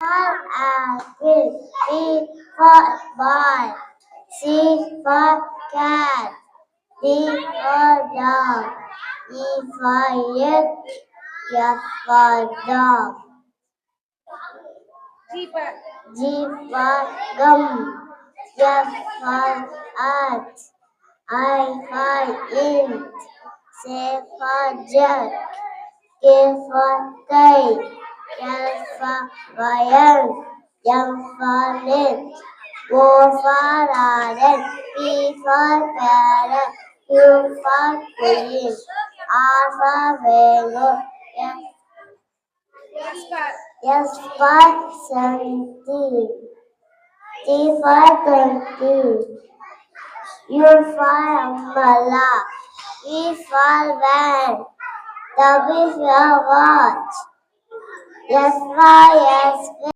for apple, B for ball, C for cat, D for dog, E for egg, F for dog, G for gum, F for earth, I for ink, C for jug, K for kite, L for lion, M for net, O for orange, P for parrot, Q for queen, R for rainbow, S for 17, T for 20, U for umbrella, V for van, W for watch, S for yes.